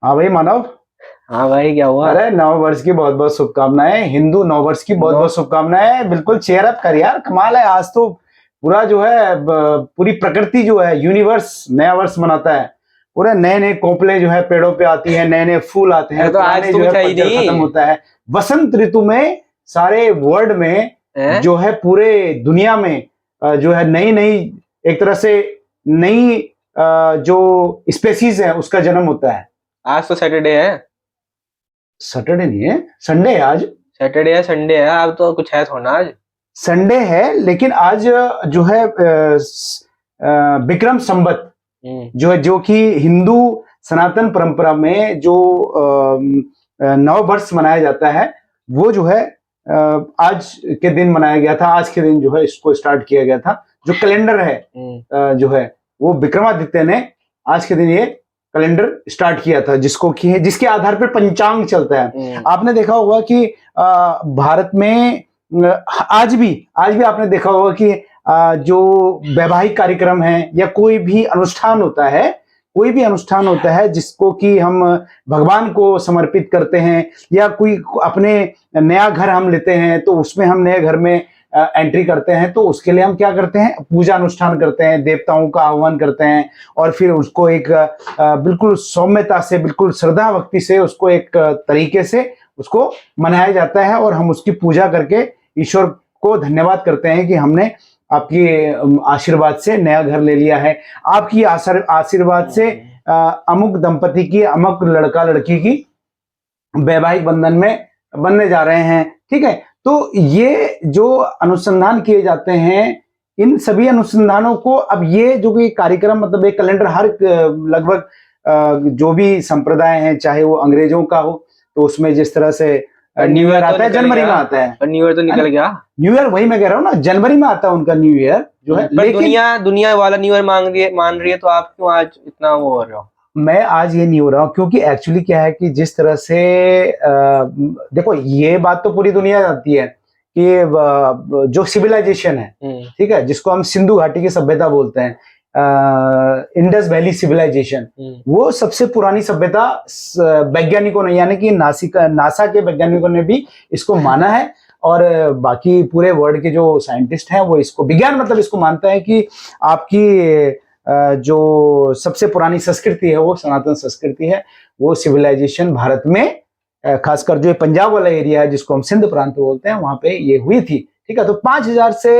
हाँ भाई मानव। हाँ भाई, क्या हुआ? अरे नव वर्ष की बहुत बहुत शुभकामनाएं, हिंदू नव वर्ष की बहुत बहुत शुभकामनाएं। बिल्कुल चेयर अप कर यार, कमाल है आज तो। पूरा जो है पूरी प्रकृति जो है, यूनिवर्स नया वर्ष मनाता है। पूरे नए नए कोपले जो है पेड़ों पे आती है, नए नए फूल आते अरे हैं, तो आज पुराने तो जो है कुछ है ही पतझड़ खत्म नहीं होता है। वसंत ऋतु में सारे वर्ल्ड में है। जो है, पूरे दुनिया में जो है नई नई, एक तरह से नई जो स्पेसीज है उसका जन्म होता है। आज तो सैटरडे है। सैटरडे नहीं है, संडे है आज। सैटरडे है, संडे है, अब तो कुछ है थोड़ा ना आज। संडे है लेकिन आज जो है विक्रम संवत जो है, जो कि हिंदू सनातन परंपरा में जो नव वर्ष मनाया जाता है, वो जो है आज के दिन मनाया गया था। आज के दिन जो है इसको स्टार्ट किया गया था। जो कैलेंडर है जो है, वो विक्रमादित्य ने आज के दिन ये कैलेंडर स्टार्ट किया था, जिसके आधार पर पंचांग चलता है। आपने देखा होगा कि भारत में आज भी आपने देखा होगा कि जो वैवाहिक कार्यक्रम है या कोई भी अनुष्ठान होता है जिसको कि हम भगवान को समर्पित करते हैं, या कोई अपने नया घर हम लेते हैं तो उसमें हम नए घर में एंट्री करते हैं, तो उसके लिए हम क्या करते हैं, पूजा अनुष्ठान करते हैं, देवताओं का आह्वान करते हैं, और फिर उसको एक बिल्कुल सौम्यता से, बिल्कुल श्रद्धा भक्ति से, उसको एक तरीके से उसको मनाया जाता है, और हम उसकी पूजा करके ईश्वर को धन्यवाद करते हैं कि हमने आपकी आशीर्वाद से नया घर ले लिया है। आपकी आशीर्वाद से अमुक दंपति की, अमुक लड़का लड़की की वैवाहिक बंधन में बनने जा रहे हैं। ठीक है, तो ये जो अनुसंधान किए जाते हैं, इन सभी अनुसंधानों को अब ये जो भी कार्यक्रम, मतलब एक कैलेंडर हर लगभग जो भी संप्रदाय हैं, चाहे वो अंग्रेजों का हो, तो उसमें जिस तरह से न्यू ईयर आता है, जनवरी में आता है। न्यू ईयर तो निकल गया। न्यू ईयर वही मैं कह रहा हूँ ना, जनवरी में आता है उनका न्यू ईयर जो है। लेकिन दुनिया वाला न्यू ईयर मान रही है, तो आप क्यों आज इतना वो हो रहे हो? मैं आज ये नहीं हो रहा हूँ, क्योंकि एक्चुअली क्या है कि जिस तरह से देखो, ये बात तो पूरी दुनिया जानती है कि जो सिविलाइजेशन है, ठीक है, जिसको हम सिंधु घाटी की सभ्यता बोलते हैं, इंडस वैली सिविलाइजेशन, वो सबसे पुरानी सभ्यता वैज्ञानिकों ने, यानी कि नासा के वैज्ञानिकों ने भी इसको माना है, और बाकी पूरे वर्ल्ड के जो साइंटिस्ट हैं वो इसको, विज्ञान मतलब इसको मानता है कि आपकी जो सबसे पुरानी संस्कृति है वो सनातन संस्कृति है। वो सिविलाइजेशन भारत में, खासकर जो पंजाब वाला एरिया है जिसको हम सिंध प्रांत बोलते हैं, वहां पे ये हुई थी। ठीक है, तो 5000 से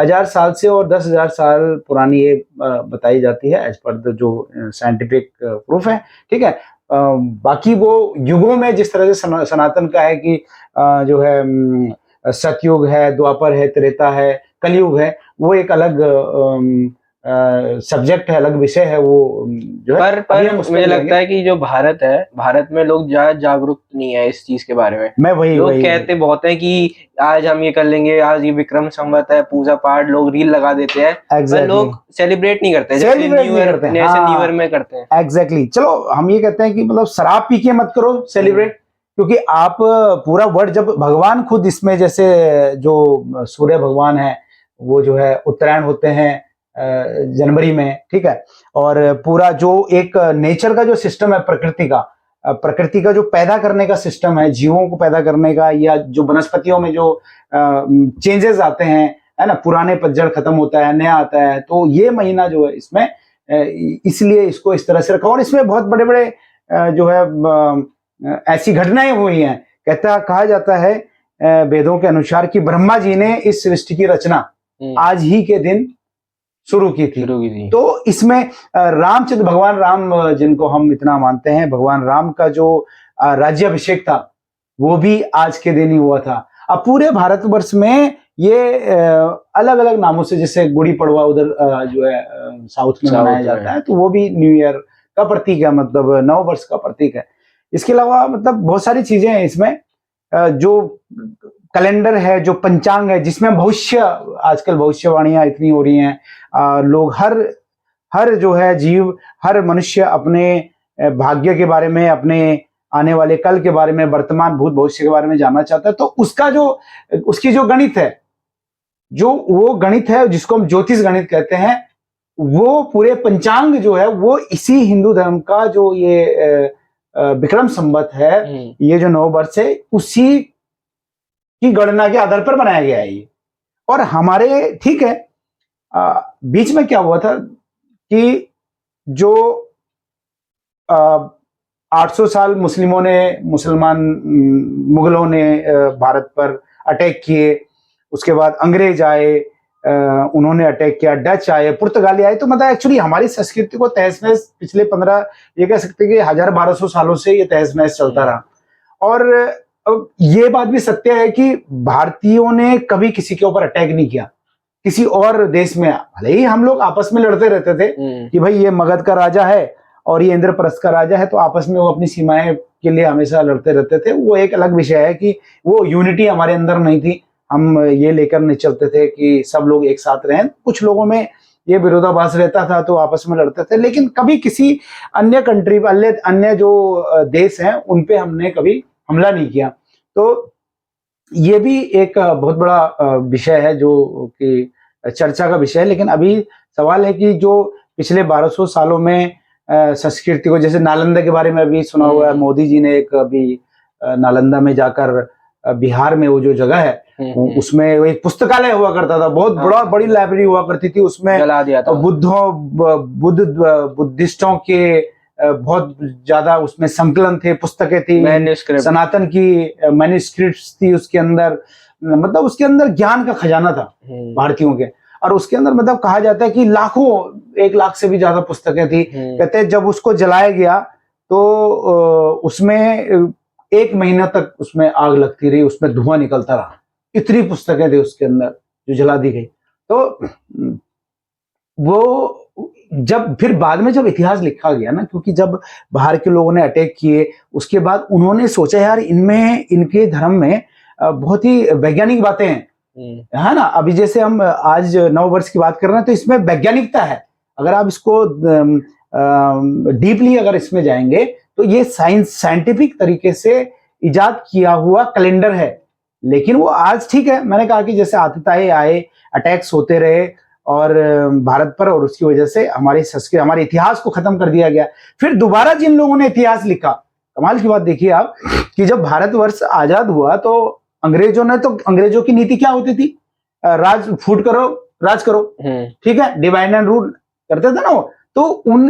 1000 साल से और 10,000 साल पुरानी ये बताई जाती है, एज पर जो साइंटिफिक प्रूफ है। ठीक है, बाकी वो युगों में जिस तरह से सनातन का है कि जो है सतयुग है, द्वापर है, त्रेता है, कलयुग है, वो एक अलग सब्जेक्ट है, अलग विषय है वो जो है। पर मुझे लगता है कि जो भारत है, भारत में लोग ज्यादा जागरूक नहीं है इस चीज के बारे में। लोग कहते बहुत हैं कि आज हम ये कर लेंगे, आज ये विक्रम संवत है, पूजा पाठ, लोग रील लगा देते हैं। पर लोग सेलिब्रेट नहीं करते, जैसे न्यू ईयर में करते हैं। एग्जैक्टली। चलो हम ये कहते हैं कि मतलब शराब पी के मत करो सेलिब्रेट, क्योंकि आप पूरा वर्ड, जब भगवान खुद इसमें, जैसे जो सूर्य भगवान है वो जो है उत्तरायण होते हैं जनवरी में, ठीक है, और पूरा जो एक नेचर का जो सिस्टम है, प्रकृति का जो पैदा करने का सिस्टम है, जीवों को पैदा करने का, या जो वनस्पतियों में जो चेंजेस आते हैं, है ना, पुराने पतझड़ खत्म होता है, नया आता है, तो ये महीना जो है इसमें इसलिए इसको इस तरह से रखा। और इसमें बहुत बड़े बड़े जो है ऐसी घटनाएं हुई हैं। कहा जाता है वेदों के अनुसार कि ब्रह्मा जी ने इस सृष्टि की रचना आज ही के दिन शुरू की थी। तो इसमें रामचंद्र, भगवान राम जिनको हम इतना मानते हैं, भगवान राम का जो राज्याभिषेक था वो भी आज के दिन ही हुआ था। अब पूरे भारतवर्ष में ये अलग अलग नामों से, जैसे गुड़ी पड़वा उधर जो है साउथ में मनाया जाता है, तो वो भी न्यू ईयर का प्रतीक है, मतलब नव वर्ष का प्रतीक है। इसके अलावा मतलब बहुत सारी चीजें हैं इसमें, जो कैलेंडर है, जो पंचांग है, जिसमें भविष्य, आजकल भविष्यवाणियां इतनी हो रही हैं, लोग हर जो है जीव, हर मनुष्य अपने भाग्य के बारे में, अपने आने वाले कल के बारे में, वर्तमान भूत भविष्य के बारे में जानना चाहता है। तो उसकी जो गणित है, वो गणित है जिसको हम ज्योतिष गणित कहते हैं, वो पूरे पंचांग जो है वो इसी हिंदू धर्म का जो ये विक्रम संवत है, ये जो नववर्ष है उसी की गणना के आधार पर बनाया गया है ये। और हमारे ठीक है बीच में क्या हुआ था कि जो 800 साल मुगलों ने भारत पर अटैक किए, उसके बाद अंग्रेज आए, उन्होंने अटैक किया, डच आए, पुर्तगाली आए, तो मतलब एक्चुअली हमारी संस्कृति को तहस नहस पिछले 15 ये कह सकते कि 1000-1200 सालों से ये तहस नहस चलता रहा। और ये बात भी सत्य है कि भारतीयों ने कभी किसी के ऊपर अटैक नहीं किया किसी और देश में। भले ही हम लोग आपस में लड़ते रहते थे कि भाई ये मगध का राजा है और ये इंद्रप्रस्थ का राजा है, तो आपस में वो अपनी सीमाएं के लिए हमेशा लड़ते रहते थे, वो एक अलग विषय है कि वो यूनिटी हमारे अंदर नहीं थी। हम ये लेकर नहीं चलते थे कि सब लोग एक साथ रहें, कुछ लोगों में ये विरोधाभास रहता था तो आपस में लड़ते थे, लेकिन कभी किसी अन्य कंट्री अन्य जो देश हैं उन पे हमने कभी हमला नहीं किया। तो ये भी एक बहुत बड़ा विषय है जो कि चर्चा का विषय है। लेकिन अभी सवाल है कि जो पिछले 1200 सालों में संस्कृति को, जैसे नालंदा के बारे में अभी सुना हुआ है, मोदी जी ने एक अभी नालंदा में जाकर बिहार में वो जो जगह है उसमें एक पुस्तकालय हुआ करता था, बहुत बड़ी लाइब्रेरी हुआ करती थी, उसमें जला दिया था। बुद्धिस्टों के बहुत ज्यादा उसमें संकलन थे, पुस्तकें थी, सनातन की मैन्युस्क्रिप्ट्स थी उसके अंदर, मतलब उसके अंदर ज्ञान का खजाना था भारतीयों के। और उसके अंदर मतलब कहा जाता है कि लाखों, 1 लाख से भी ज्यादा पुस्तकें थी। कहते हैं जब उसको जलाया गया तो उसमें 1 महीना तक उसमें आग लगती रही, उसमें धुआं निकलता रहा, इतनी पुस्तकें थी उसके अंदर जो जला दी गई। तो वो जब फिर बाद में जब इतिहास लिखा गया ना, क्योंकि जब बाहर के लोगों ने अटैक किए उसके बाद उन्होंने सोचा यार इनमें, इनके धर्म में बहुत ही वैज्ञानिक बातें हैं, है ना। अभी जैसे हम आज नववर्ष की बात कर रहे हैं तो इसमें वैज्ञानिकता है। अगर आप इसको डीपली अगर इसमें जाएंगे तो ये साइंटिफिक तरीके से इजाद किया हुआ कैलेंडर है। लेकिन वो आज ठीक है, मैंने कहा कि जैसे आतताएं आए, अटैक्स होते रहे और भारत पर, और उसकी वजह से हमारी संस्कृति, हमारे इतिहास को खत्म कर दिया गया। फिर दोबारा जिन लोगों ने इतिहास लिखा, कमाल की बात देखिए आप कि जब भारतवर्ष आजाद हुआ तो अंग्रेजों की नीति क्या होती थी, राज फूट करो, राज करो, ठीक है, डिवाइड एंड रूल करते थे ना वो। तो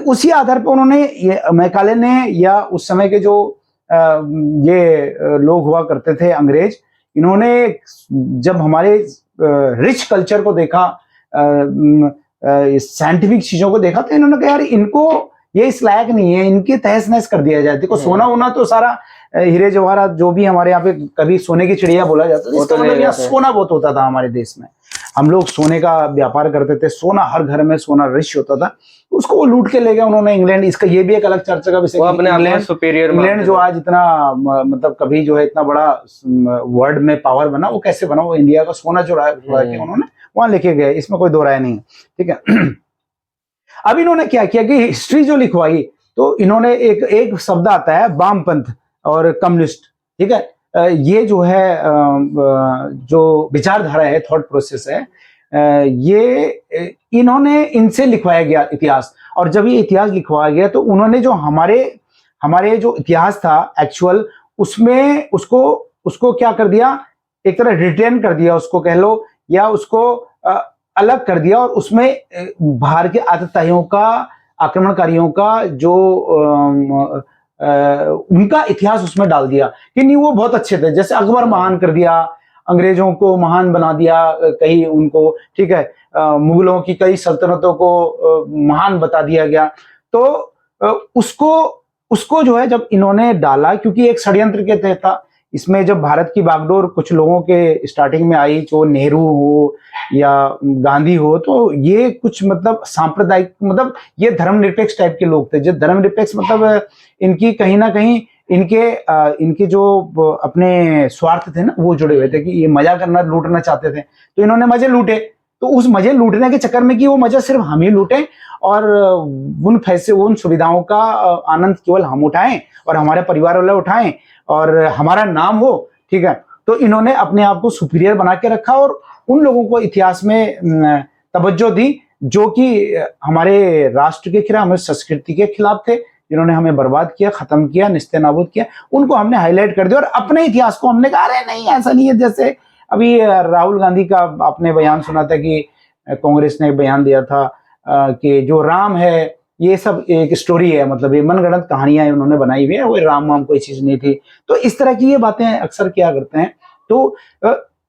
उसी आधार पर उन्होंने, मैकाले ने या उस समय के जो ये लोग हुआ करते थे अंग्रेज, इन्होंने जब हमारे रिच कल्चर को देखा, साइंटिफिक चीजों को देखा, तो इन्होंने कहा यार इनको ये इस लायक नहीं है, इनके तहस नहस कर दिया जाए। देखो सोना वोना तो सारा हीरे जवाहरात जो भी हमारे यहाँ पे कभी सोने की चिड़िया बोला जाता था, इसका मतलब यहाँ सोना बहुत होता था हमारे देश में। हम लोग सोने का व्यापार करते थे, सोना हर घर में सोना रिच होता था, उसको वो लूट के ले गए उन्होंने इंग्लैंड। इसका ये भी एक अलग चर्चा का विषय, इंग्लैंड जो आज इतना मतलब कभी जो है इतना बड़ा वर्ल्ड में पावर बना, वो कैसे बना, वो इंडिया का सोना चुरा के उन्होंने वहां लेके गए, इसमें कोई दो राय नहीं है, ठीक है। अब इन्होंने क्या किया कि हिस्ट्री जो लिखवाई, तो इन्होंने एक शब्द आता है वामपंथ और कम्युनिस्ट, ठीक है। ये जो है जो विचारधारा है, थॉट प्रोसेस है, ये इन्होंने इनसे लिखवाया गया इतिहास। और जब ये इतिहास लिखवाया गया तो उन्होंने जो हमारे जो इतिहास था एक्चुअल, उसमें उसको क्या कर दिया, एक तरह रिटेन कर दिया उसको कह लो, या उसको अलग कर दिया, और उसमें बाहर के आतताइयों का, आक्रमणकारियों का जो उनका इतिहास उसमें डाल दिया कि नहीं वो बहुत अच्छे थे। जैसे अकबर महान कर दिया, अंग्रेजों को महान बना दिया कहीं उनको, ठीक है, मुगलों की कई सल्तनतों को महान बता दिया गया। तो उसको जो है जब इन्होंने डाला, क्योंकि एक षड्यंत्र के तहत था इसमें, जब भारत की बागडोर कुछ लोगों के स्टार्टिंग में आई, जो नेहरू हो या गांधी हो, तो ये कुछ मतलब सांप्रदायिक, मतलब ये धर्मनिरपेक्ष टाइप के लोग थे। जो धर्मनिरपेक्ष मतलब इनकी कहीं ना कहीं इनके जो अपने स्वार्थ थे ना, वो जुड़े हुए थे कि ये मजा करना, लूटना चाहते थे, तो इन्होंने मजे लूटे। तो उस मजे लूटने के चक्कर में कि वो मजा सिर्फ हम ही लूटें और उन सुविधाओं का आनंद केवल हम उठाएं और हमारे परिवार वाले उठाएं और हमारा नाम हो, ठीक है। तो इन्होंने अपने आप को सुपीरियर बना के रखा और उन लोगों को इतिहास में तवज्जो दी जो कि हमारे राष्ट्र के खिलाफ, हमारी संस्कृति के खिलाफ थे, जिन्होंने हमें बर्बाद किया, खत्म किया, निस्ते नाबूद किया, उनको हमने हाईलाइट कर दिया और अपने इतिहास को हमने कहा अरे नहीं ऐसा नहीं है। जैसे अभी राहुल गांधी का आपने बयान सुना था कि कांग्रेस ने एक बयान दिया था कि जो राम है ये सब एक स्टोरी है, मतलब ये मनगढ़ंत कहानियां उन्होंने बनाई हुई है, वो राम वाम कोई चीज नहीं थी। तो इस तरह की ये बातें अक्सर किया करते हैं। तो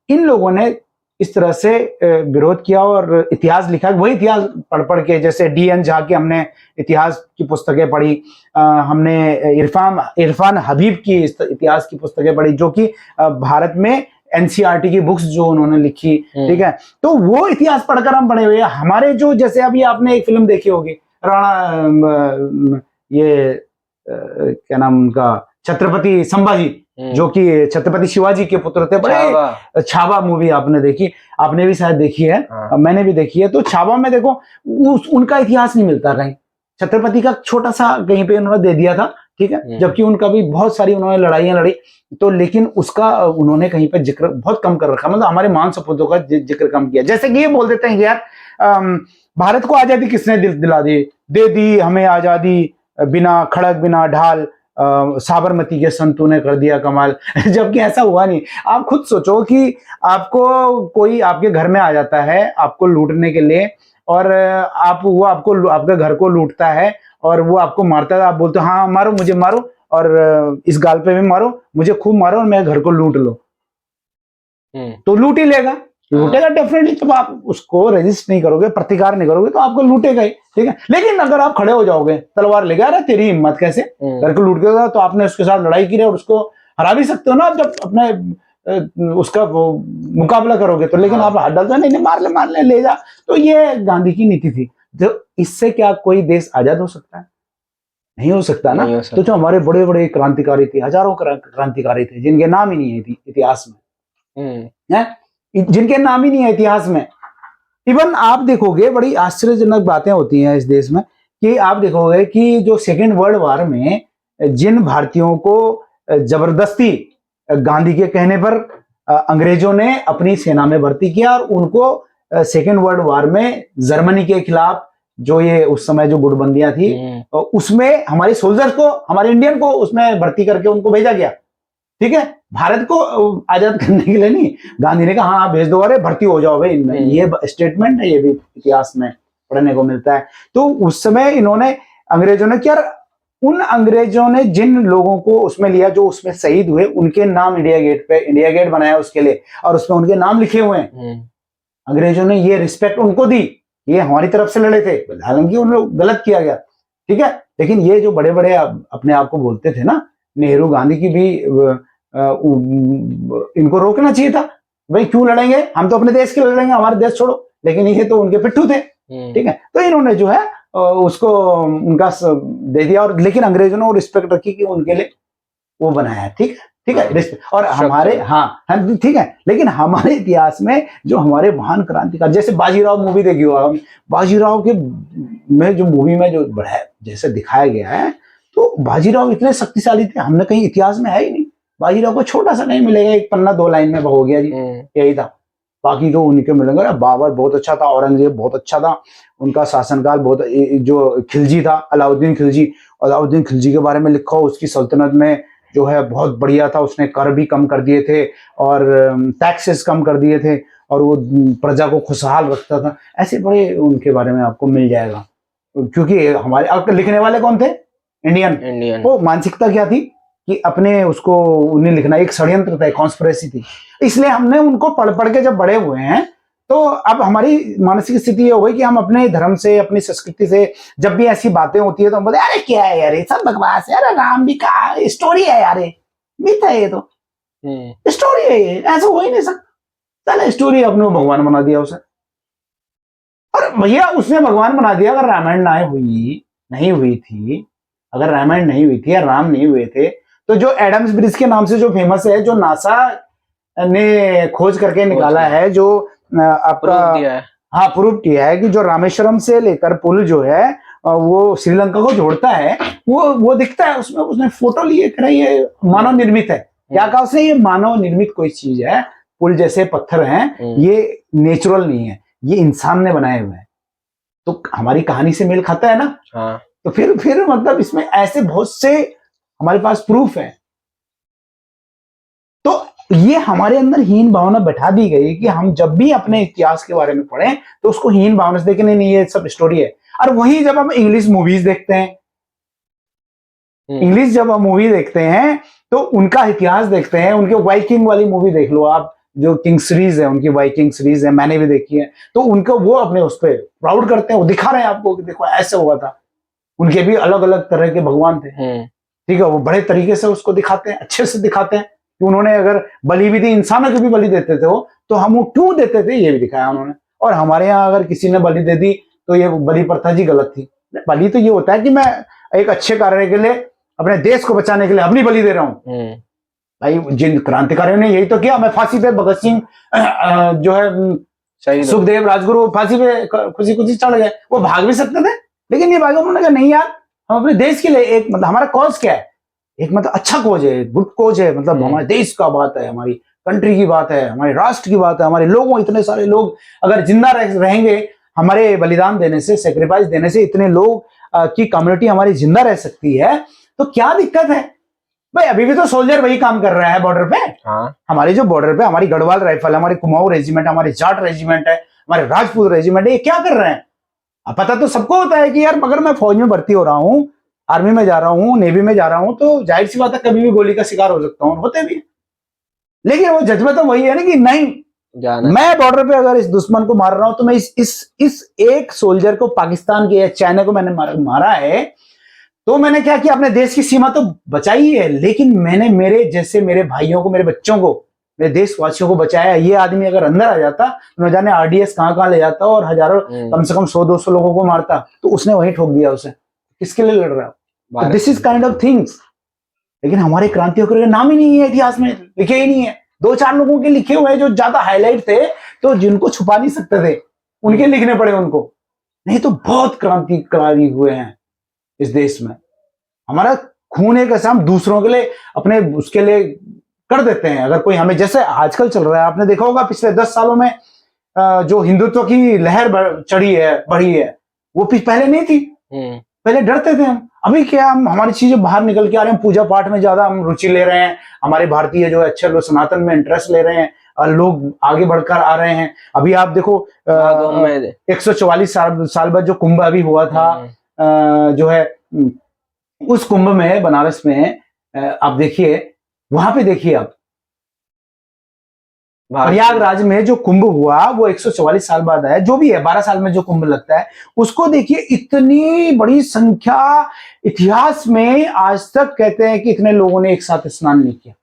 इन लोगों ने इस तरह से विरोध किया और इतिहास लिखा। वही इतिहास पढ़ पढ़ के, जैसे डी.एन. झा की हमने इतिहास की पुस्तकें पढ़ी, हमने इरफान हबीब की इतिहास की पुस्तकें पढ़ी, जो कि भारत में एनसीईआरटी की बुक्स जो उन्होंने लिखी, ठीक है। तो वो इतिहास पढ़कर हम पढ़े हुए हैं। हमारे जो, जैसे अभी आपने एक फिल्म देखी होगी राणा, ये क्या नाम उनका, छत्रपति संभाजी, जो कि छत्रपति शिवाजी के पुत्र थे, बड़े छावा मूवी आपने देखी, आपने भी शायद देखी है। हाँ। मैंने भी देखी है। तो छावा में देखो उनका इतिहास नहीं मिलता कहीं, छत्रपति का छोटा सा कहीं पे उन्होंने दे दिया था, ठीक है, जबकि उनका भी बहुत सारी उन्होंने लड़ाइयां लड़ी, तो लेकिन उसका उन्होंने कहीं पे जिक्र बहुत कम कर रखा, मतलब हमारे मान सपूतों का जिक्र कम किया। जैसे कि ये बोल देते हैं यार भारत को आजादी किसने दिला दी, दे दी हमें आजादी बिना खड़क बिना ढाल, साबरमती के संतों ने कर दिया कमाल। जबकि ऐसा हुआ नहीं। आप खुद सोचो कि आपको कोई आपके घर में आ जाता है आपको लूटने के लिए, और वो आपको आपके घर को लूटता है और वो आपको मारता है, आप बोलते हो हाँ मारो, मुझे मारो, और इस गाल पे भी मारो, मुझे खूब मारो और मेरे घर को लूट लो, तो लूट ही लेगा, लूटेगा डेफिनेटली। जब आप उसको रेजिस्ट नहीं करोगे, प्रतिकार नहीं करोगे, तो आपको लूटेगा ही, ठीक है। लेकिन अगर आप खड़े हो जाओगे तलवार लेके, अरे तेरी हिम्मत कैसे, घर को लूट गया, तो आपने उसके साथ लड़ाई की और उसको हरा भी सकते हो ना, जब अपने उसका मुकाबला करोगे तो। लेकिन आप हाथ डालते हो, नहीं मार ले ले जा। तो ये गांधी की नीति थी। तो इससे क्या कोई देश आजाद हो सकता है? नहीं हो सकता ना। तो जो हमारे बड़े बड़े क्रांतिकारी थे, हजारों क्रांतिकारी थे, जिनके नाम ही नहीं है इतिहास में, जिनके नाम ही नहीं है इतिहास में। इवन आप देखोगे बड़ी आश्चर्यजनक बातें होती हैं इस देश में, कि आप देखोगे कि जो सेकेंड वर्ल्ड वॉर में जिन भारतीयों को जबरदस्ती गांधी के कहने पर अंग्रेजों ने अपनी सेना में भर्ती किया, और उनको सेकेंड वर्ल्ड वॉर में जर्मनी के खिलाफ जो ये उस समय जो गुटबंदियां थी, उसमें हमारे सोल्जर्स को, हमारे इंडियन को उसमें भर्ती करके उनको भेजा गया, ठीक है। भारत को आजाद करने के लिए नहीं, गांधी ने कहा हाँ भेज दो, अरे भर्ती हो जाओ भाई इनमें। ये स्टेटमेंट है, ये भी इतिहास में पढ़ने को मिलता है। तो उस समय इन्होंने, अंग्रेजों ने क्या, उन अंग्रेजों ने जिन लोगों को उसमें लिया, जो उसमें शहीद हुए, उनके नाम इंडिया गेट बनाया उसके लिए, और उसमें उनके नाम लिखे हुए हैं। अंग्रेजों ने ये रिस्पेक्ट उनको दी, ये हमारी तरफ से लड़े थे, हालांकि उन लोग गलत किया गया, ठीक है। लेकिन ये जो बड़े बड़े अपने आप को बोलते थे ना, नेहरू गांधी की भी इनको रोकना चाहिए था। भाई क्यों लड़ेंगे, हम तो अपने देश के लिए लड़ेंगे, हमारे देश छोड़ो। लेकिन ये तो उनके पिट्ठू थे, ठीक है। तो इन्होंने जो है उसको उनका दे दिया, और लेकिन अंग्रेजों ने रिस्पेक्ट रखी कि उनके लिए वो बनाया, ठीक है रिस्पेक्ट। और हमारे हाँ ठीक है, लेकिन हमारे इतिहास में जो हमारे महान क्रांतिकारी, जैसे बाजीराव मूवी देखी हो, बाजीराव के में जो मूवी में जो बड़ा जैसे दिखाया गया है, तो बाजीराव इतने शक्तिशाली थे, हमने कहीं इतिहास में है ही नहीं। बाजीराव को छोटा सा नहीं मिलेगा, एक पन्ना 2 लाइन में हो गया जी, यही था। बाकी जो उनके मिलेंगे, बाबर बहुत अच्छा था, औरंगजेब बहुत अच्छा था, उनका शासनकाल बहुत, जो खिलजी था अलाउद्दीन खिलजी के बारे में लिखा हो, उसकी सल्तनत में जो है बहुत बढ़िया था, उसने कर भी कम कर दिए थे और टैक्सेस कम कर दिए थे, और वो प्रजा को खुशहाल रखता था। ऐसे बड़े उनके बारे में आपको मिल जाएगा। क्योंकि हमारे अब लिखने वाले कौन थे, इंडियन। वो मानसिकता क्या थी कि अपने उसको उन्हें लिखना एक षड्यंत्र था, कॉन्स्पिरेसी थी। इसलिए हमने उनको पढ़ पढ़ के जब बड़े हुए हैं, तो अब हमारी मानसिक स्थिति ये हो गई कि हम अपने धर्म से, अपनी संस्कृति से जब भी ऐसी बातें होती है तो हम बोलते अरे क्या है यार, ये सब बकवास है, अरे राम भी कहा, स्टोरी है यार, मिथ है ये, तो स्टोरी है ये, ऐसा हो ही नहीं सकता। चलो स्टोरी, अपने भगवान बना दिया उसे। और भैया उसने भगवान बना दिया। अगर रामायण नहीं हुई थी, अगर रामायण नहीं हुई थी या राम नहीं हुए थे, तो जो एडम्स ब्रिज के नाम से जो फेमस है, जो नासा ने खोज करके निकाला है, जो आपका प्रूव किया है कि जो रामेश्वरम से लेकर पुल जो है वो श्रीलंका को जोड़ता है, वो दिखता है उसमें, उसने फोटो लिए कर, ये मानव निर्मित है। क्या कहा उसने, ये मानव निर्मित कोई चीज है, पुल जैसे पत्थर हैं, ये नेचुरल नहीं है, ये इंसान ने बनाए हुए हैं। तो हमारी कहानी से मेल खाता है ना। तो फिर मतलब इसमें ऐसे बहुत से हमारे पास प्रूफ है। तो ये हमारे अंदर हीन भावना बैठा दी गई कि हम जब भी अपने इतिहास के बारे में पढ़ें तो उसको हीन भावना से देखें, नहीं ये सब स्टोरी है। और वही जब हम इंग्लिश मूवीज देखते हैं, इंग्लिश जब हम मूवी देखते हैं तो उनका इतिहास देखते हैं, उनके वाइकिंग वाली मूवी देख लो आप, जो किंग सीरीज है उनकी, वाइकिंग सीरीज है, मैंने भी देखी है। तो उनको वो अपने उस पर प्राउड करते हैं, वो दिखा रहे हैं आपको कि देखो ऐसे हुआ था। उनके भी अलग अलग तरह के भगवान थे, ठीक है, वो बड़े तरीके से उसको दिखाते हैं, अच्छे से दिखाते हैं कि उन्होंने अगर बलि भी दी, इंसानों की भी बलि देते थे वो, तो हम वो क्यों देते थे ये भी दिखाया उन्होंने। और हमारे यहाँ अगर किसी ने बलि दे दी तो ये बलि प्रथा जी गलत थी। बलि तो ये होता है कि मैं एक अच्छे कार्य के लिए, अपने देश को बचाने के लिए अपनी बलि दे रहा हूँ। भाई जिन क्रांतिकारियों ने यही तो किया। मैं फांसी पे भगत सिंह जो है सुखदेव राजगुरु फांसी पे खुशी खुशी चढ़ गए, वो भाग भी सकते थे लेकिन ये भागे। उन्होंने कहा नहीं यार, हम अपने देश के लिए एक, मतलब हमारा कॉज क्या है, एक मतलब अच्छा कॉज है, गुड कॉज है, मतलब हमारे देश का बात है, हमारी कंट्री की बात है, हमारे राष्ट्र की बात है, हमारे लोगों, इतने सारे लोग अगर जिंदा रहेंगे हमारे बलिदान देने से, सेक्रीफाइस देने से, इतने लोग की कम्युनिटी हमारी जिंदा रह सकती है, तो क्या दिक्कत है भाई। अभी भी तो सोल्जर वही काम कर रहा है बॉर्डर पे। हमारी जो बॉर्डर पे हमारी गढ़वाल राइफल, हमारी कुमाऊं रेजिमेंट, हमारी जाट रेजिमेंट है, हमारे राजपूत रेजिमेंट है, ये क्या कर रहे हैं। अब पता तो सबको होता है कि यार अगर मैं फौज में भर्ती हो रहा हूं, आर्मी में जा रहा हूं, नेवी में जा रहा हूं, तो जाहिर सी बात है कभी भी गोली का शिकार हो सकता हूं, होते भी। लेकिन वो जज्बा तो वही है ना कि नहीं, मैं बॉर्डर पे अगर इस दुश्मन को मार रहा हूं तो मैं इस एक सोल्जर को, पाकिस्तान के या चाइना को मैंने मारा है, तो मैंने क्या किया, अपने देश की सीमा तो बचाई है, लेकिन मैंने मेरे जैसे मेरे भाइयों को, मेरे बच्चों को, मेरे देशवासियों को बचाया। ये आदमी अगर अंदर आ जाता तो न जाने आरडीएक्स कहां ले जाता और हजारों, कम से कम 100-200 लोगों को मारता। तो उसने वहीं ठोक दिया उसे। किसके लिए लड़ रहा है? This is kind of things. लेकिन हमारे क्रांतियों का नाम ही नहीं है, इतिहास में लिखे ही नहीं है। 2-4 लोगों के लिखे हुए हैं जो ज्यादा हाईलाइट थे, तो जिनको छुपा नहीं सकते थे उनके लिखने पड़े उनको। नहीं तो बहुत क्रांतिकारी हुए हैं इस देश में। हमारा खून एक ऐसा, हम दूसरों के लिए, अपने उसके लिए कर देते हैं। अगर कोई हमें, जैसे आजकल चल रहा है, आपने देखा होगा पिछले 10 सालों में जो हिंदुत्व की लहर चढ़ी है, बढ़ी है, वो पहले नहीं थी। पहले डरते थे हम। अभी क्या, हम हमारी चीजें बाहर निकल के आ रहे हैं, पूजा पाठ में ज्यादा हम रुचि ले रहे हैं, हमारे भारतीय जो अच्छे लोग सनातन में इंटरेस्ट ले रहे हैं, लोग आगे बढ़कर आ रहे हैं। अभी आप देखो 144 साल बाद जो कुंभ अभी हुआ था, जो है उस कुंभ में, बनारस में, आप देखिए, वहां पे देखिए आप, प्रयागराज में जो कुंभ हुआ वो 144 साल बाद है, जो भी है 12 साल में जो कुंभ लगता है, उसको देखिए, इतनी बड़ी संख्या। इतिहास में आज तक कहते हैं कि इतने लोगों ने एक साथ स्नान नहीं किया।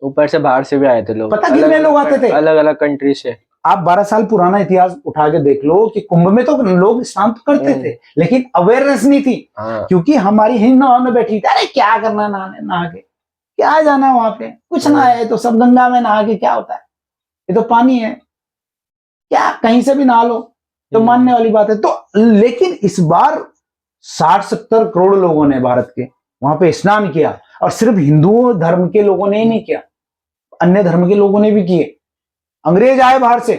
ऊपर से बाहर से भी आए थे लोग, पता कितने लोग आते थे, अलग अलग कंट्री से। आप 12 साल पुराना इतिहास उठा के देख लो कि कुंभ में तो लोग स्नान करते थे, लेकिन अवेयरनेस नहीं थी। क्योंकि हमारी हिंद में बैठी थी, अरे क्या करना नहा के, क्या जाना वहां पे, कुछ ना है, तो सब गंगा में नहा के क्या होता है, ये तो पानी है, क्या कहीं से भी नहा लो, तो मानने वाली बात है। तो लेकिन इस बार 60-70 करोड़ लोगों ने भारत के वहां पे स्नान किया, और सिर्फ हिंदू धर्म के लोगों ने ही नहीं किया, अन्य धर्म के लोगों ने भी किए। अंग्रेज आए बाहर से,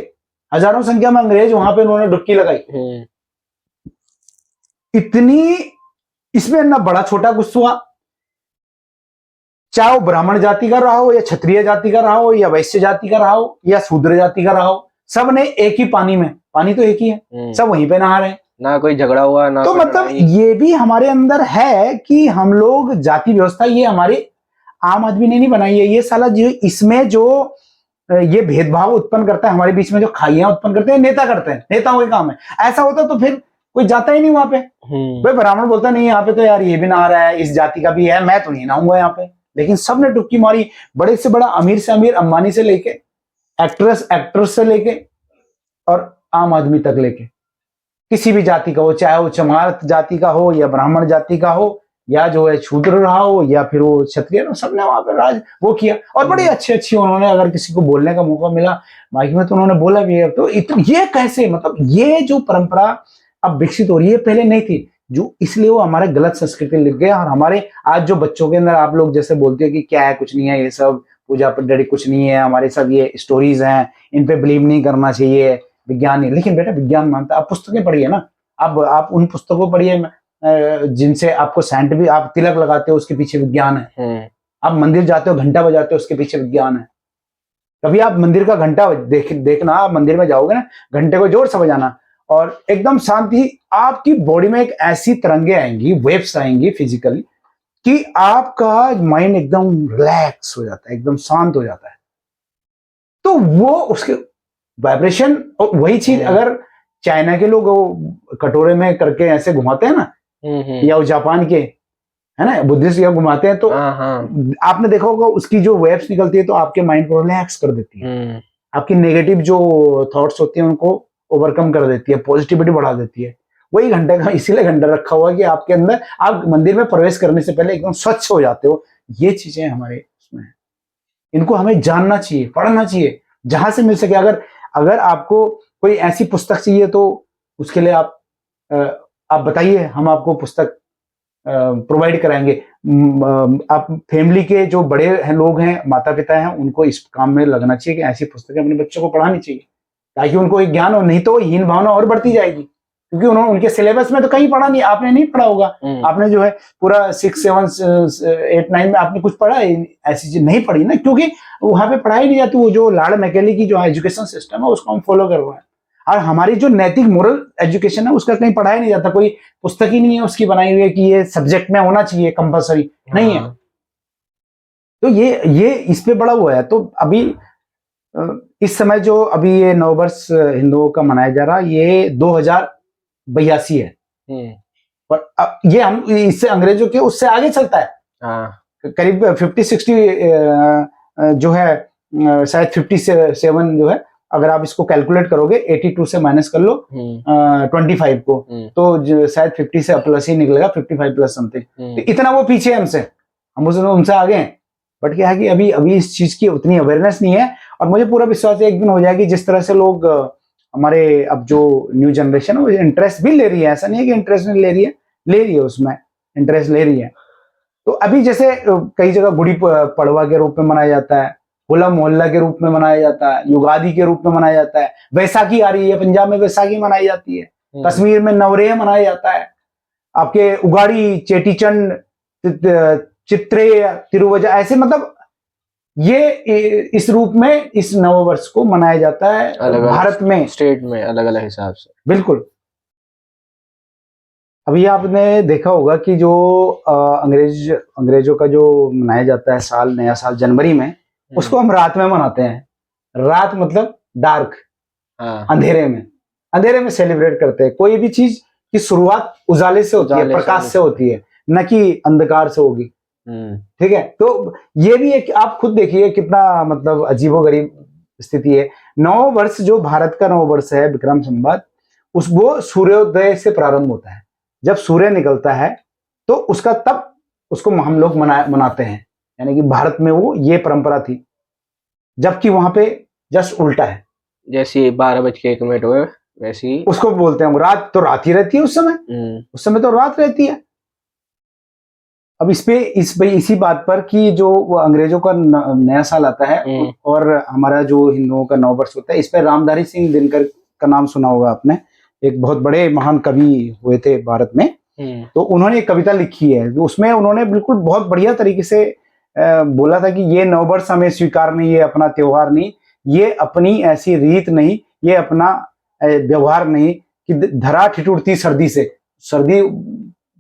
हजारों संख्या में अंग्रेज, वहां पे उन्होंने डुबकी लगाई। इतनी, इसमें ना बड़ा छोटा कुछ हुआ, चाहे वो ब्राह्मण जाति का रहा हो, या क्षत्रिय जाति का रहा हो, या वैश्य जाति का रहा हो, या शूद्र जाति का रहा हो, सब ने एक ही पानी में, पानी तो एक ही है, सब वहीं पे नहा रहे हैं, ना कोई झगड़ा हुआ, ना तो मतलब ये भी हमारे अंदर है कि हम लोग जाति व्यवस्था, ये हमारे आम आदमी ने नहीं बनाई है, ये साला जो इसमें जो ये भेदभाव उत्पन्न करता है हमारे बीच में, जो खाइयां उत्पन्न करते हैं, नेता करते हैं, नेताओं के काम है। ऐसा होता तो फिर कोई जाता ही नहीं वहां पे। भाई ब्राह्मण बोलता नहीं यहाँ पे तो यार ये भी नहा रहा है, इस जाति का भी है, मैं तो नहीं नहाऊंगा यहाँ पे। लेकिन सबने डुबकी मारी, बड़े से बड़ा, अमीर से अमीर, अंबानी से लेके एक्ट्रेस से लेके और आम आदमी तक लेके, किसी भी जाति का हो, चाहे वो चमार जाति का हो, या ब्राह्मण जाति का हो, या जो है शूद्र रहा हो, या फिर वो क्षत्रिय, सबने वहां पर राज वो किया। और बड़ी अच्छी उन्होंने, अगर किसी को बोलने का मौका मिला माइक में तो उन्होंने बोला भी है। तो ये कैसे, मतलब ये जो परंपरा अब विकसित हो रही है, पहले नहीं थी, जो इसलिए वो हमारे गलत संस्कृति लिख गया। और हमारे आज जो बच्चों के अंदर, आप लोग जैसे बोलते हैं कि क्या है, कुछ नहीं है, ये सब पूजा पद्धति कुछ नहीं है, हमारे सब ये स्टोरीज हैं, इन पे बिलीव नहीं करना चाहिए, विज्ञान नहीं। लेकिन बेटा विज्ञान मानता, आप पुस्तकें पढ़िए ना, आप उन पुस्तकों पढ़िए, जिनसे आपको सेंट भी, आप तिलक लगाते हो उसके पीछे विज्ञान है। आप मंदिर जाते हो घंटा बजाते हो उसके पीछे विज्ञान है। कभी आप मंदिर का घंटा देखना, आप मंदिर में जाओगे ना, घंटे को जोर से बजाना और एकदम शांति, आपकी बॉडी में एक ऐसी तरंगे आएंगी, वेव्स आएंगी फिजिकली, कि आपका माइंड एकदम रिलैक्स हो जाता है, एकदम शांत हो जाता है। तो वो उसके वाइब्रेशन, और वही चीज अगर चाइना के लोग कटोरे में करके ऐसे घुमाते हैं ना, या जापान के है ना बुद्धिस्ट या घुमाते हैं, तो आपने देखा होगा उसकी जो वेव्स निकलती है तो आपके माइंड को रिलैक्स कर देती है, आपकी नेगेटिव जो थॉट्स होती हैं उनको ओवरकम कर देती है, पॉजिटिविटी बढ़ा देती है। वही घंटे का इसीलिए घंटा रखा हुआ कि आपके अंदर, आप मंदिर में प्रवेश करने से पहले एकदम स्वच्छ हो जाते हो। ये चीजें हमारे उसमें है, इनको हमें जानना चाहिए, पढ़ना चाहिए जहां से मिल सके। अगर आपको कोई ऐसी पुस्तक चाहिए तो उसके लिए आप बताइए, हम आपको पुस्तक प्रोवाइड कराएंगे। आप फैमिली के जो बड़े हैं, लोग हैं, माता पिता हैं, उनको इस काम में लगना चाहिए कि ऐसी पुस्तकें अपने बच्चों को पढ़ानी चाहिए ताकि उनको एक ज्ञान हो, नहीं तो हीन भावना और बढ़ती जाएगी, क्योंकि उन्होंने उनके सिलेबस में तो कहीं पढ़ा नहीं, आपने नहीं पढ़ा होगा। आपने जो है पूरा 6, 7, 8, 9 में आपने कुछ पढ़ा है, ऐसी चीज नहीं पढ़ी ना, क्योंकि वहां पे पढ़ाई नहीं जाती। वो जो लॉर्ड मैकेले की जो एजुकेशन सिस्टम है उसको हम फॉलो कर रहे हैं, और हमारी जो नैतिक मोरल एजुकेशन है उसका कहीं पढ़ाया नहीं जाता। कोई पुस्तक ही नहीं है उसकी बनाई हुई है कि ये सब्जेक्ट में होना चाहिए, कंपलसरी नहीं है। तो ये इस पे बड़ा हुआ है। तो अभी इस समय जो अभी ये नववर्ष हिंदुओं का मनाया जा रहा, ये 2082 है, पर ये हम इससे अंग्रेजों के उससे आगे चलता है। करीब 50-60 जो है, शायद 57 जो है, अगर आप इसको कैलकुलेट करोगे 82 से माइनस कर लो 25 को, तो शायद 50 से प्लस ही निकलेगा, 55 प्लस समथिंग। तो इतना वो पीछे है हमसे, हम उनसे आगे हैं। बट क्या है कि अभी इस चीज की उतनी अवेयरनेस नहीं है, और मुझे पूरा विश्वास है एक दिन हो जाएगी। जिस तरह से लोग हमारे अब जो न्यू जनरेशन है वो इंटरेस्ट भी ले रही है, ऐसा नहीं है कि इंटरेस्ट नहीं ले रही है, उसमें इंटरेस्ट ले रही है। तो अभी जैसे कई जगह गुड़ी पड़वा के रूप में मनाया जाता है, होला मोहल्ला के रूप में मनाया जाता है, युगादि के रूप में मनाया जाता है, वैसाखी आ रही है, पंजाब में वैसाखी मनाई जाती है, कश्मीर में नवरेह मनाया जाता है, आपके उगाड़ी, चेटीचंड, चित्रे, तिरुवजा, ऐसे मतलब ये इस रूप में इस नववर्ष को मनाया जाता है भारत में, स्टेट में अलग अलग हिसाब से। बिल्कुल। अभी आपने देखा होगा कि जो अंग्रेजों का जो मनाया जाता है साल, नया साल जनवरी में, उसको हम रात में मनाते हैं। रात मतलब डार्क, अंधेरे में सेलिब्रेट करते हैं। कोई भी चीज की शुरुआत उजाले से होती है, प्रकाश से होती है, न कि अंधकार से होगी। ठीक है, तो ये भी एक, आप खुद देखिए कितना मतलब अजीबोगरीब स्थिति है। नव वर्ष जो भारत का नव वर्ष है, विक्रम संवत, वो सूर्योदय से प्रारंभ होता है। जब सूर्य निकलता है तो उसका, तब उसको हम लोग मनाते हैं, यानी कि भारत में वो ये परंपरा थी। जबकि वहां पे जस्ट उल्टा है, जैसे 12:01 हुए वैसे ही उसको बोलते हैं रात। तो रात ही रहती है उस समय तो रात रहती है। अब इसी बात पर कि जो अंग्रेजों का नया साल आता है और हमारा जो हिंदुओं का नववर्ष होता है, इस पर रामधारी सिंह दिनकर का नाम सुना होगा आपने, एक बहुत बड़े महान कवि हुए थे भारत में। तो उन्होंने एक कविता लिखी है, उसमें उन्होंने बिल्कुल बहुत बढ़िया तरीके से बोला था कि ये नववर्ष हमें स्वीकार नहीं, ये अपना त्योहार नहीं, ये अपनी ऐसी रीत नहीं, ये अपना व्यवहार नहीं कि धरा ठिठुरती सर्दी से। सर्दी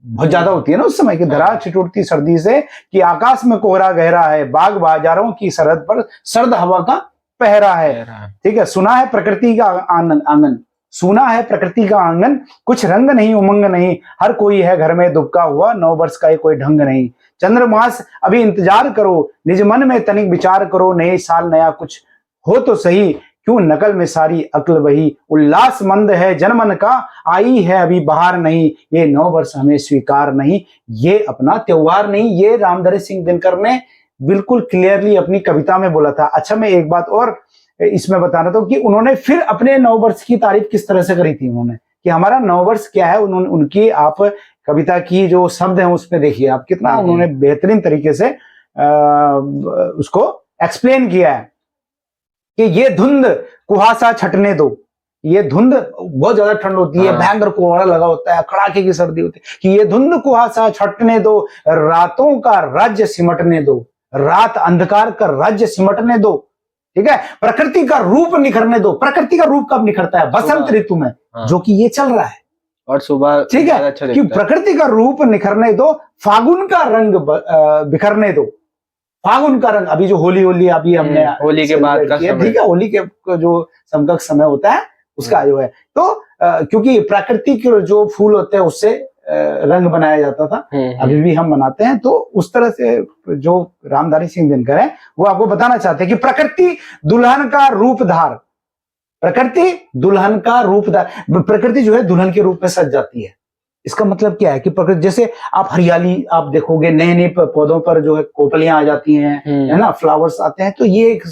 बहुत ज्यादा होती है ना उस समय, की धरा ठिठुरती सर्दी से, कि आकाश में कोहरा गहरा है, बाग बाजारों की सरहद पर सर्द हवा का पहरा है। ठीक है, सुना है प्रकृति का आंगन, सुना है प्रकृति का आंगन, कुछ रंग नहीं उमंग नहीं, हर कोई है घर में दुबका हुआ, नववर्ष का कोई ढंग नहीं। चंद्रमास अभी इंतजार करो, निज मन में तनिक विचार करो, नए साल नया कुछ हो तो सही, क्यों नकल में सारी अक्ल वही, उल्लास मंद है जनमन का, आई है अभी बाहर नहीं, ये नववर्ष हमें स्वीकार नहीं, ये अपना त्योहार नहीं। ये रामधारी सिंह दिनकर ने बिल्कुल क्लियरली अपनी कविता में बोला था। अच्छा, मैं एक बात और इसमें बताना था कि उन्होंने फिर अपने नववर्ष की तारीफ किस तरह से करी थी उन्होंने, कि हमारा नववर्ष क्या है। उन्होंने उनकी आप कविता की जो शब्द हैं उसमें देखिए आप, कितना उन्होंने बेहतरीन तरीके से उसको एक्सप्लेन किया है कि ये धुंध कुहासा छटने दो, ये धुंध बहुत ज्यादा ठंड होती है, भयंकर कोहरा लगा होता है, कड़ाके की सर्दी होती है, कि ये धुंध कुहासा छटने दो, रातों का राज्य सिमटने दो, रात अंधकार का राज्य सिमटने दो, ठीक है, प्रकृति का रूप निखरने दो। प्रकृति का रूप कब निखरता है? बसंत ऋतु में, जो कि ये चल रहा है, और सुबह, ठीक है, अच्छा कि प्रकृति का रूप निखरने दो, फागुन का रंग बिखरने दो। फागुन का रंग, अभी जो होली अभी हमने होली के बाद का समय, ठीक है, होली के जो समकक्ष समय होता है उसका जो है, तो क्योंकि प्राकृतिक जो फूल होते हैं उससे रंग बनाया जाता था, अभी भी हम बनाते हैं। तो उस तरह से जो रामधारी सिंह दिनकर है वो आपको बताना चाहते हैं कि प्रकृति दुल्हन का रूप धार, प्रकृति दुल्हन का रूप धार, प्रकृति जो है दुल्हन के रूप में सज जाती है। इसका मतलब क्या है कि प्रकृति, जैसे आप हरियाली आप देखोगे, नए नए पौधों पर जो है कोपलियां आ जाती हैं, है ना, फ्लावर्स आते हैं, तो ये एक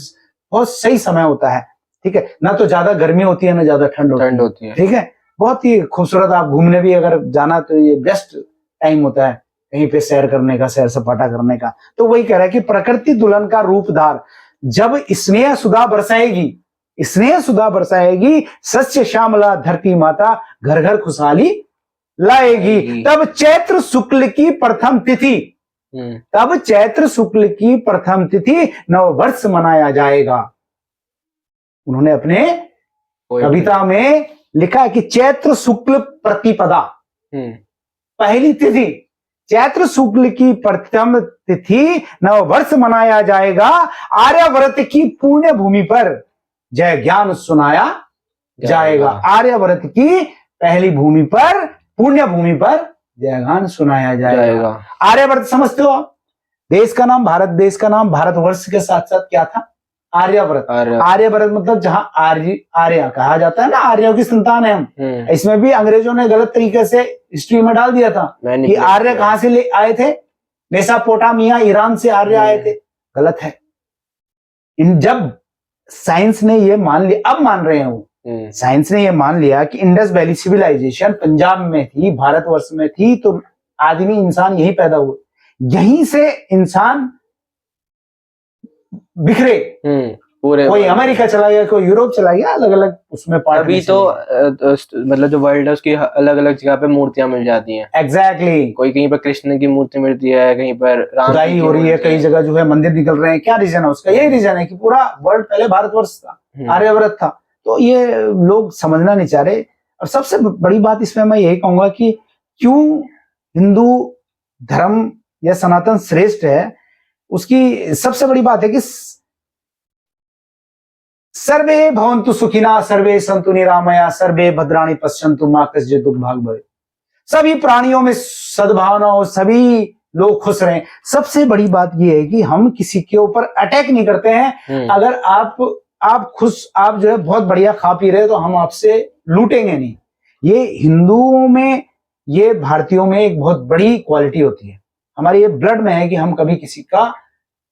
बहुत सही समय होता है, ठीक है, ना तो ज्यादा गर्मी होती है ना ज्यादा ठंड होती है, ठीक है, बहुत ही खूबसूरत। आप घूमने भी अगर जाना तो ये बेस्ट टाइम होता है कहीं पे सैर करने का, सैर सपाटा करने का। तो वही कह रहा है कि प्रकृति दुल्हन का रूप धार, जब स्नेह सुधा बरसाएगी, स्नेह सुधा बरसाएगी, सस्य श्यामला धरती माता घर घर खुशहाली लाएगी। तब चैत्र शुक्ल की प्रथम तिथि, तब चैत्र शुक्ल की प्रथम तिथि नव वर्ष मनाया जाएगा। उन्होंने अपने कविता में लिखा है कि चैत्र शुक्ल प्रतिपदा, पहली तिथि, चैत्र शुक्ल की प्रथम तिथि नव वर्ष मनाया जाएगा। आर्यव्रत की पुण्य भूमि पर जय ज्ञान सुनाया जाएगा। आर्यव्रत की पहली भूमि पर, पुण्य भूमि पर जय ज्ञान सुनाया जाएगा। आर्यव्रत समझते हो आप? देश का नाम, भारत देश का नाम भारतवर्ष के साथ साथ क्या था? आर्यव्रत। आर्यव्रत मतलब जहां आर्य कहा जाता है ना, आर्यों की संतान है हम। इसमें भी अंग्रेजों ने गलत तरीके से हिस्ट्री में डाल दिया था कि आर्य कहां से ले आए थे, मेसोपोटामिया, ईरान से आर्य आए थे। गलत है। जब साइंस ने ये मान लिया, अब मान रहे हैं वो, साइंस ने ये मान लिया कि इंडस वैली सिविलाइजेशन पंजाब में थी, भारतवर्ष में थी, तो आदमी इंसान यही पैदा हुए, यहीं से इंसान बिखरे, पूरे कोई अमेरिका चला गया, कोई यूरोप चला गया, अलग अलग उसमें पार्ट। अभी तो मतलब जो वर्ल्ड है उसकी अलग अलग जगह पे मूर्तियां मिल जाती हैं। एग्जैक्टली। कोई कहीं पर कृष्ण की मूर्ति मिलती है, कहीं पर राम खुदाई हो रही है, कई जगह जो है मंदिर निकल रहे हैं। क्या रीजन है उसका? यही रीजन है कि पूरा वर्ल्ड पहले भारतवर्ष था, आर्यव्रत था। तो ये लोग समझना नहीं चाह रहे। और सबसे बड़ी बात इसमें मैं यही कहूंगा कि क्यों हिंदू धर्म या सनातन श्रेष्ठ है, उसकी सबसे बड़ी बात है कि सर्वे भवन्तु सुखिना, सर्वे सन्तु निरामया, सर्वे भद्राणि पश्यन्तु मा कश्चित् दुःख भाग् भवेत्। सभी प्राणियों में सद्भावना हो, सभी लोग खुश रहें। सबसे बड़ी बात यह है कि हम किसी के ऊपर अटैक नहीं करते हैं। अगर आप खुश, आप जो है बहुत बढ़िया खा पी रहे हो, तो हम आपसे लूटेंगे नहीं। ये हिंदुओं में, ये भारतीयों में एक बहुत बड़ी क्वालिटी होती है। हमारे ये ब्लड में है कि हम कभी किसी का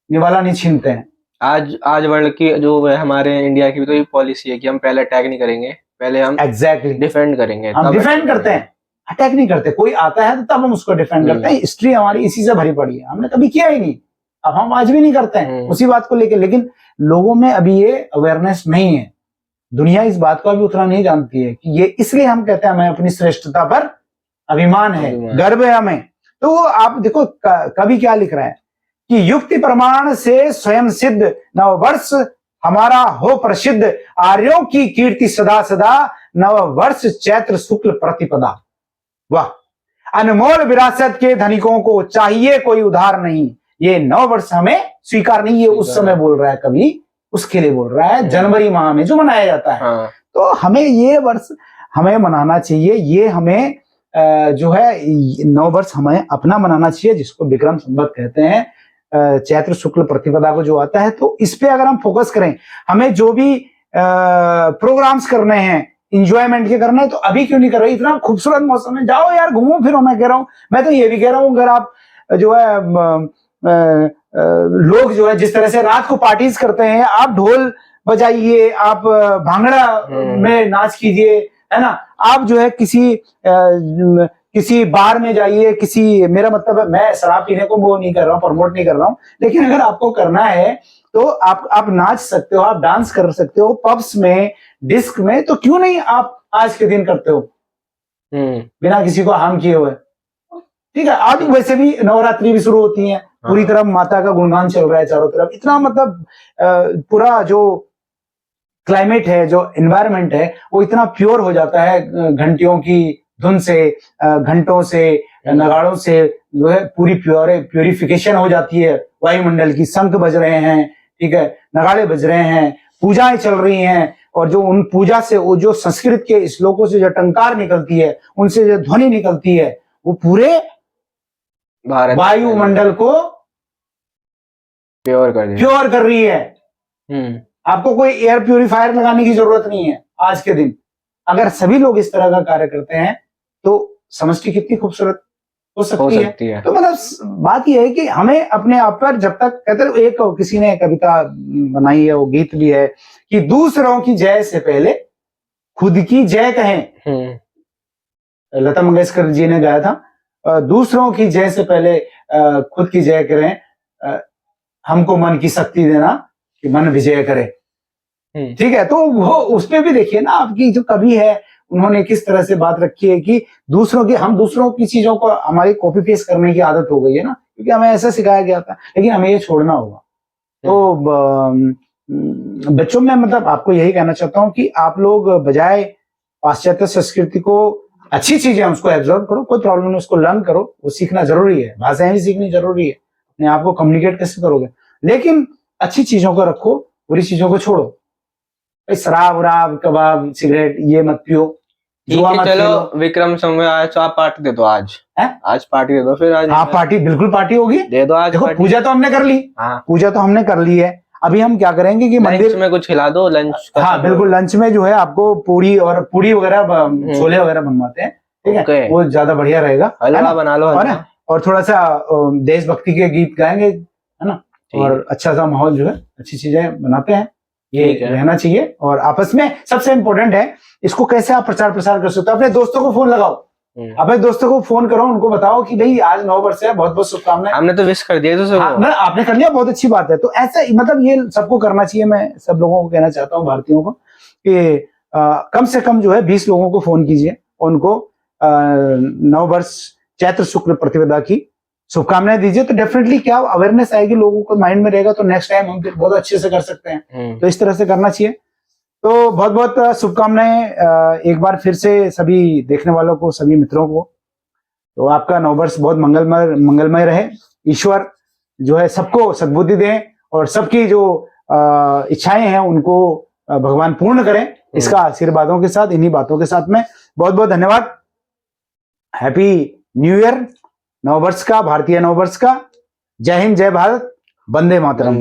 निवाला नहीं छीनते हैं। आज वर्ल्ड की जो है, हमारे इंडिया की भी तो ये पॉलिसी है कि हम पहले अटैक नहीं करेंगे, पहले हम डिफेंड करेंगे। हम डिफेंड करते हैं, अटैक नहीं करते। कोई आता है तो तब हम उसको डिफेंड करते हैं। हिस्ट्री हमारी इसी से भरी पड़ी है, हमने कभी किया ही नहीं, अब हम आज भी नहीं करते हैं उसी बात को लेकर। लेकिन लोगों में अभी ये अवेयरनेस नहीं है, दुनिया इस बात को अभी उतना नहीं जानती है कि ये, इसलिए हम कहते हैं हमें अपनी श्रेष्ठता पर अभिमान है, गर्व है हमें। तो आप देखो कवि क्या लिख रहा है कि युक्ति प्रमाण से स्वयं सिद्ध नव वर्ष हमारा हो प्रसिद्ध, आर्यों की कीर्ति सदा सदा, नव वर्ष चैत्र शुक्ल प्रतिपदा। वाह, अनमोल विरासत के धनिकों को चाहिए कोई उधार नहीं, ये नव वर्ष हमें स्वीकार नहीं। ये उस समय बोल रहा है कवि, उसके लिए बोल रहा है, जनवरी माह में जो मनाया जाता है। तो हमें ये वर्ष हमें मनाना चाहिए, ये हमें जो है नव वर्ष हमें अपना मनाना चाहिए, जिसको विक्रम संवत कहते हैं, चैत्र शुक्ल प्रतिपदा को जो आता है। तो इस पे अगर हम फोकस करें, हमें जो भी प्रोग्राम्स करने हैं, इंजॉयमेंट के करना है, तो अभी क्यों नहीं कर रहे? इतना खूबसूरत मौसम है, जाओ यार घूमो फिरो। मैं कह रहा हूँ, मैं तो ये भी कह रहा हूँ, अगर आप जो है लोग जो है जिस तरह से रात को पार्टीज करते हैं, आप ढोल बजाइए, आप भांगड़ा में नाच कीजिए, है ना, आप जो है किसी किसी बार में जाइए, किसी, मेरा मतलब है मैं शराब पीने को वो नहीं कर रहा हूँ, प्रमोट नहीं कर रहा हूँ, लेकिन अगर आपको करना है तो आप नाच सकते हो, आप डांस कर सकते हो पब्स में, डिस्क में, तो क्यों नहीं आप आज के दिन करते हो बिना किसी को हार्म किए हुए। ठीक है, आज वैसे भी नवरात्रि भी शुरू होती है, पूरी तरफ माता का गुणगान चल रहा है चारों तरफ, इतना मतलब पूरा जो क्लाइमेट है, जो एनवायरनमेंट है, वो इतना प्योर हो जाता है घंटियों की धुन से, घंटों से, नगाड़ों से, जो है पूरी प्योरिफिकेशन हो जाती है वायुमंडल की। शंख बज रहे हैं, ठीक है, नगाड़े बज रहे हैं, पूजाएं चल रही हैं, और जो उन पूजा से वो जो संस्कृत के श्लोकों से जो टंकार निकलती है, उनसे जो ध्वनि निकलती है, वो पूरे वायुमंडल को प्योर कर रही है। आपको कोई एयर प्यूरिफायर लगाने की जरूरत नहीं है आज के दिन। अगर सभी लोग इस तरह का कार्य करते हैं तो समष्टि कितनी खूबसूरत हो सकती है। तो मतलब बात यह है कि हमें अपने आप पर, जब तक कहते हैं, एक किसी ने कविता बनाई है, वो गीत भी है कि दूसरों की जय से पहले खुद की जय कहें। लता मंगेशकर जी ने गाया था, दूसरों की जय से पहले खुद की जय करें, हमको मन की शक्ति देना कि मन विजय करे। ठीक है, तो वो उसमें भी देखिए ना, आपकी जो कवि है उन्होंने किस तरह से बात रखी है कि हम दूसरों की चीजों को, हमारी कॉपी पेस्ट करने की आदत हो गई है ना, क्योंकि हमें ऐसा सिखाया गया था, लेकिन हमें ये छोड़ना होगा। तो बच्चों में मतलब आपको यही कहना चाहता हूँ कि आप लोग बजाय पाश्चात्य संस्कृति को, अच्छी चीजें उसको एब्जॉर्व करो, कोई प्रॉब्लम नहीं, उसको लर्न करो, वो सीखना जरूरी है, भाषाएं भी सीखनी जरूरी है, अपने आप को कम्युनिकेट कैसे करोगे, लेकिन अच्छी चीजों को रखो, बुरी चीजों को छोड़ो। शराब वराब कबाब सिगरेट ये मत पियो। चलो विक्रम संघवी, आज तो आप पार्टी दे दो, आज पार्टी दे दो फिर। आज हाँ, पार्टी बिल्कुल पार्टी होगी, दे दो आज। देखो पूजा तो हमने कर ली, पूजा तो हमने कर ली है, अभी हम क्या करेंगे कि मंदिर में कुछ खिला दो, लंच। हाँ बिल्कुल, लंच में जो है आपको पूरी वगैरह, छोले वगैरह बनवाते हैं, ठीक है, वो ज्यादा बढ़िया रहेगा। हलवा बना लो, और थोड़ा सा देशभक्ति के गीत गाएंगे, है ना, और अच्छा सा माहौल जो है, अच्छी चीजें बनाते हैं, ये रहना चाहिए। और आपस में सबसे इम्पोर्टेंट है, इसको कैसे आप प्रचार प्रसार कर सकते हो, अपने दोस्तों को फोन लगाओ, अपने दोस्तों को फोन करो, उनको बताओ कि भाई आज 9 वर्ष है, बहुत बहुत शुभकामनाएं। हमने तो विश कर दिया तो आपने कर लिया, बहुत अच्छी बात है। तो ऐसा मतलब ये सबको करना चाहिए। मैं सब लोगों को कहना चाहता हूँ, भारतीयों को, कि कम से कम जो है 20 लोगों को फोन कीजिए, उनको 9 वर्ष चैत्र शुक्ल प्रतिपदा की शुभकामनाएं दीजिए, तो डेफिनेटली क्या अवेयरनेस आएगी, लोगों को माइंड में रहेगा, तो नेक्स्ट टाइम हम बहुत अच्छे से कर सकते हैं। तो इस तरह से करना चाहिए। तो बहुत बहुत शुभकामनाएं एक बार फिर से सभी देखने वालों को, सभी मित्रों को। तो आपका 9 वर्ष बहुत मंगलमय रहे। ईश्वर जो है सबको सद्बुद्धि दें, और सबकी जो इच्छाएं हैं उनको भगवान पूर्ण करें। इसका आशीर्वादों के साथ, इन्हीं बातों के साथ में बहुत बहुत धन्यवाद। हैप्पी न्यू ईयर 9 वर्ष का, भारतीय 9 वर्ष का। जय हिंद, जय भारत, वंदे मातरम।